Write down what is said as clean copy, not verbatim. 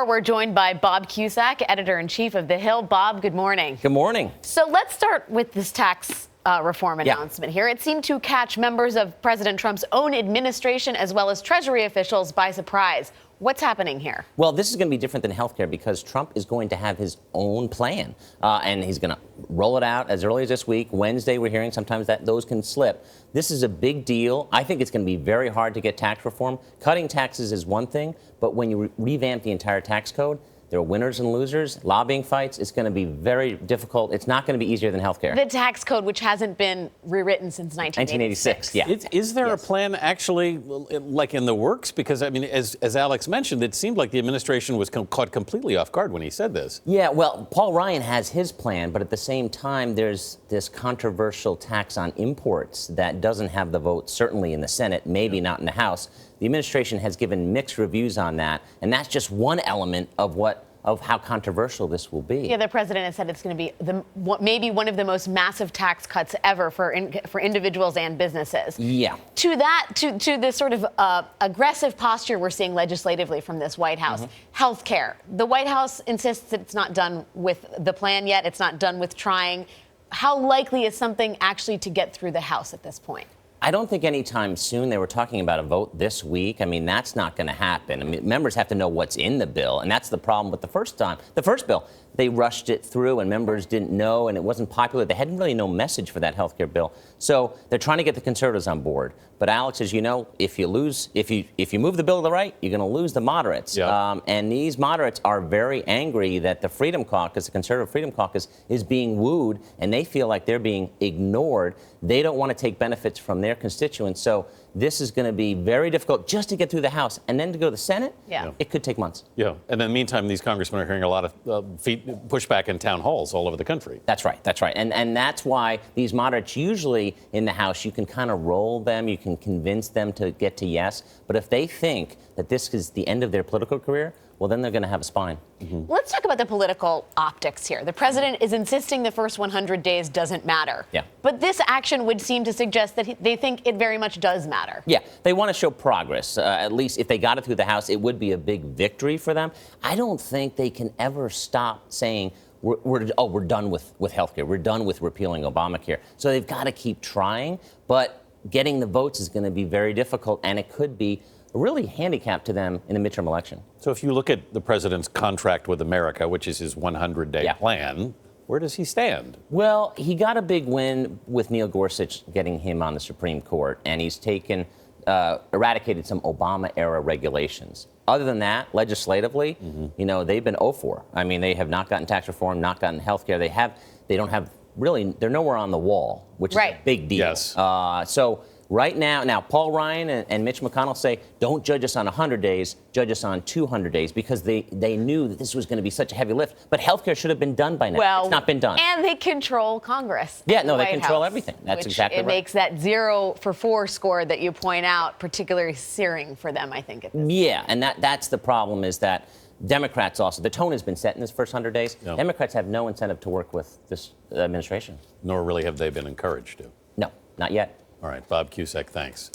We're joined by Bob Cusack, editor-in-chief of The Hill. Bob, good morning. Good morning. So let's start with this tax reform announcement here. It seemed to catch members of President Trump's own administration as well as Treasury officials by surprise. What's happening here? Well, this is going to be different than healthcare because Trump is going to have his own plan, and he's going to roll it out as early as this week. Wednesday, we're hearing sometimes that those can slip. This is a big deal. I think it's going to be very hard to get tax reform. Cutting taxes is one thing, but when you revamp the entire tax code, there are winners and losers, lobbying fights. It's going to be very difficult. It's not going to be easier than healthcare. The tax code, which hasn't been rewritten since 1986. Yeah. Is there a plan actually like in the works? Because, I mean, as Alex mentioned, it seemed like the administration was caught completely off guard when he said this. Yeah, well, Paul Ryan has his plan, but at the same time, there's this controversial tax on imports that doesn't have the vote, certainly in the Senate, maybe not in the House. The administration has given mixed reviews on that, and that's just one element of how controversial this will be. Yeah, the president has said it's going to be maybe one of the most massive tax cuts ever for individuals and businesses. Yeah. To the sort of aggressive posture we're seeing legislatively from this White House, healthcare. The White House insists that it's not done with the plan yet. It's not done with trying. How likely is something actually to get through the House at this point? I don't think anytime soon. They were talking about a vote this week. I mean, that's not going to happen. I mean, members have to know what's in the bill, and that's the problem with the first bill. They rushed it through, and members didn't know, and it wasn't popular. They had really no message for that health care bill. So they're trying to get the conservatives on board. But Alex, as you know, if you move the bill to the right, you're going to lose the moderates. Yeah. And these moderates are very angry that the Freedom Caucus, the Conservative Freedom Caucus, is being wooed, and they feel like they're being ignored. They don't want to take benefits from their constituents. So this is going to be very difficult just to get through the House. And then to go to the Senate, it could take months. Yeah. And in the meantime, these congressmen are hearing a lot of pushback in town halls all over the country. That's right. That's right. And that's why these moderates usually in the House, you can kind of roll them. You can convince them to get to yes. But if they think that this is the end of their political career, well, then they're going to have a spine. Let's talk about the political optics here. The president is insisting the first 100 days doesn't matter. Yeah. But this action would seem to suggest that they think it very much does matter. Yeah, they want to show progress. At least if they got it through the House, it would be a big victory for them. I don't think they can ever stop saying, we're done with health care. We're done with repealing Obamacare. So they've got to keep trying. But getting the votes is going to be very difficult, and it could be really handicapped to them in the midterm election. So if you look at the president's contract with America, which is his 100-day plan, where does he stand? Well, he got a big win with Neil Gorsuch getting him on the Supreme Court, and he's eradicated some Obama-era regulations. Other than that, legislatively, they've been 0-4. I mean, they have not gotten tax reform, not gotten health care. They're nowhere on the wall, which is a big deal. Yes. So right now, Paul Ryan and Mitch McConnell say, don't judge us on 100 days, judge us on 200 days, because they knew that this was going to be such a heavy lift. But healthcare should have been done by now. Well, it's not been done. And they control Congress. Yeah, no, they White control House, everything. That's which exactly right. It makes that 0 for 4 score that you point out particularly searing for them, I think. Yeah, and that's the problem is that Democrats also, the tone has been set in this first 100 days. No. Democrats have no incentive to work with this administration. Nor really have they been encouraged to. No, not yet. All right, Bob Cusack, thanks.